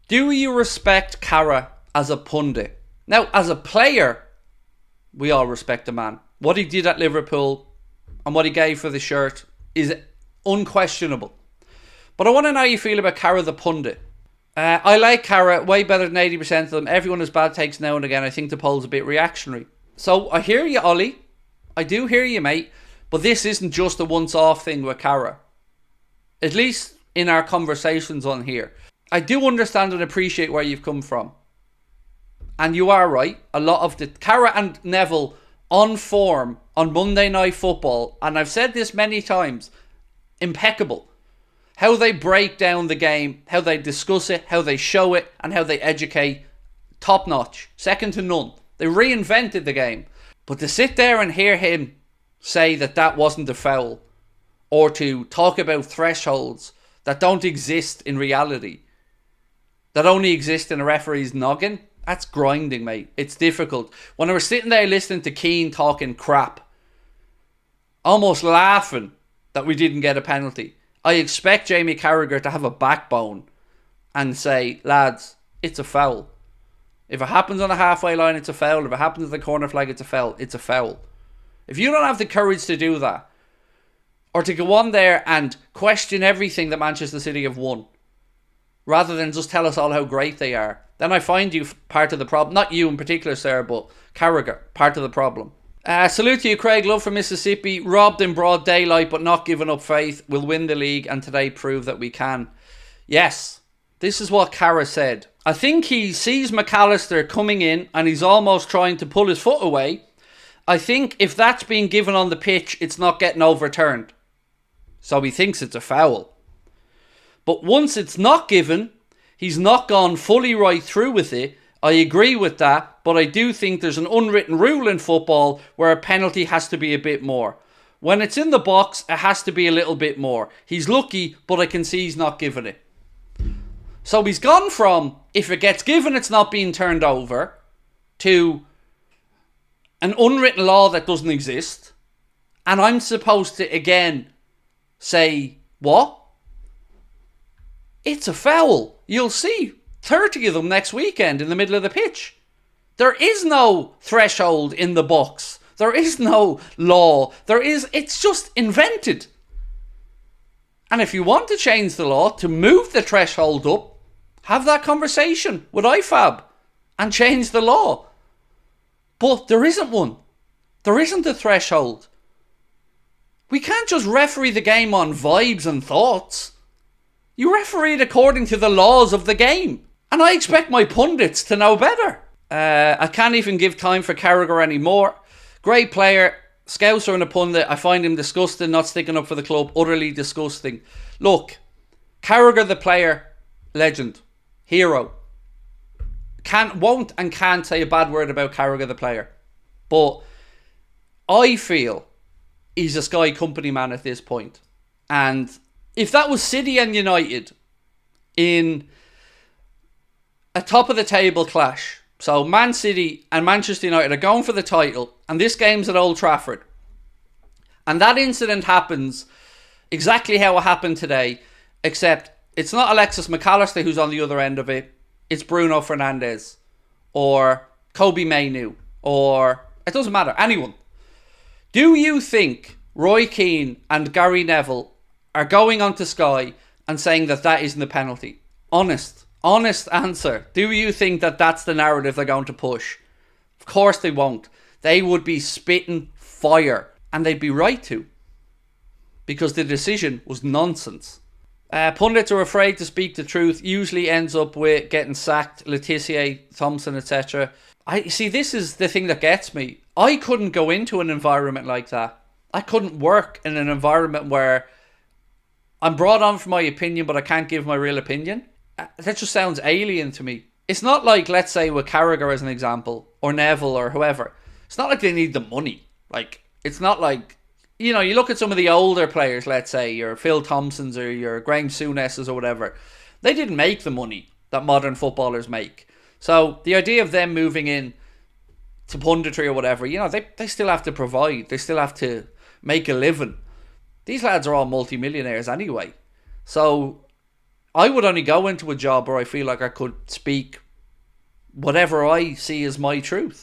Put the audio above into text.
Do you respect Carragher as a pundit? Now, as a player, we all respect the man. What he did at Liverpool and what he gave for the shirt is unquestionable. But I want to know how you feel about Carragher the pundit. I like Carragher way better than 80% of them. Everyone has bad takes now and again. I think the poll's a bit reactionary. So I hear you, Ollie. I do hear you, mate. But this isn't just a once-off thing with Carragher. At least in our conversations on here. I do understand and appreciate where you've come from. And you are right. A lot of the Carragher and Neville on form on Monday Night Football, and I've said this many times, impeccable. How they break down the game, how they discuss it, how they show it, and how they educate, top notch, second to none. They reinvented the game. But to sit there and hear him say that that wasn't a foul, or to talk about thresholds that don't exist in reality, that only exist in a referee's noggin, that's grinding, mate. It's difficult. When I was sitting there listening to Keane talking crap, almost laughing that we didn't get a penalty, I expect Jamie Carragher to have a backbone and say, lads, it's a foul. If it happens on the halfway line, it's a foul. If it happens at the corner flag, it's a foul. It's a foul. If you don't have the courage to do that, or to go on there and question everything that Manchester City have won, rather than just tell us all how great they are, then I find you part of the problem. Not you in particular, sir, but Carragher, part of the problem. Salute to you, Craig. Love from Mississippi. Robbed in broad daylight, but not giving up faith. We'll win the league, and today prove that we can. Yes, this is what Carragher said. I think he sees McAllister coming in, and he's almost trying to pull his foot away. I think if that's being given on the pitch, it's not getting overturned. So he thinks it's a foul. But once it's not given, he's not gone fully right through with it. I agree with that, but I do think there's an unwritten rule in football where a penalty has to be a bit more. When it's in the box, it has to be a little bit more. He's lucky, but I can see he's not giving it. So he's gone from, if it gets given, it's not being turned over, to an unwritten law that doesn't exist. And I'm supposed to, again, say, what? It's a foul. You'll see 30 of them next weekend in the middle of the pitch. There is no threshold in the box. There is no law. It's just invented. And if you want to change the law to move the threshold up, have that conversation with IFAB and change the law. But there isn't one. There isn't a threshold. We can't just referee the game on vibes and thoughts. You referee it according to the laws of the game. And I expect my pundits to know better. I can't even give time for Carragher anymore. Great player. Scouser and a pundit. I find him disgusting, not sticking up for the club. Utterly disgusting. Look, Carragher the player, legend, hero. Won't and can't say a bad word about Carragher the player. But I feel he's a Sky company man at this point. And if that was City and United in a top of the table clash, so Man City and Manchester United are going for the title, and this game's at Old Trafford, and that incident happens exactly how it happened today, except it's not Alexis McAllister who's on the other end of it, it's Bruno Fernandes or Kobe Mainoo, or it doesn't matter, anyone. Do you think Roy Keane and Gary Neville are going onto Sky and saying that that isn't a penalty? Honest answer. Do you think that that's the narrative they're going to push? Of course they won't. They would be spitting fire, and they'd be right to, because the decision was nonsense. Pundits are afraid to speak the truth, usually ends up with getting sacked, Letitia, Thompson, etc. I see, this is the thing that gets me. I couldn't go into an environment like that. I couldn't work in an environment where I'm brought on for my opinion, but I can't give my real opinion. That just sounds alien to me. It's not like, let's say, with Carragher as an example, or Neville, or whoever. It's not like they need the money. Like, it's not like, you know, you look at some of the older players, let's say, your Phil Thompsons or your Graham Souness's or whatever. They didn't make the money that modern footballers make. So the idea of them moving in to punditry or whatever, you know, they still have to provide. They still have to make a living. These lads are all multi-millionaires anyway. So I would only go into a job where I feel like I could speak whatever I see as my truth.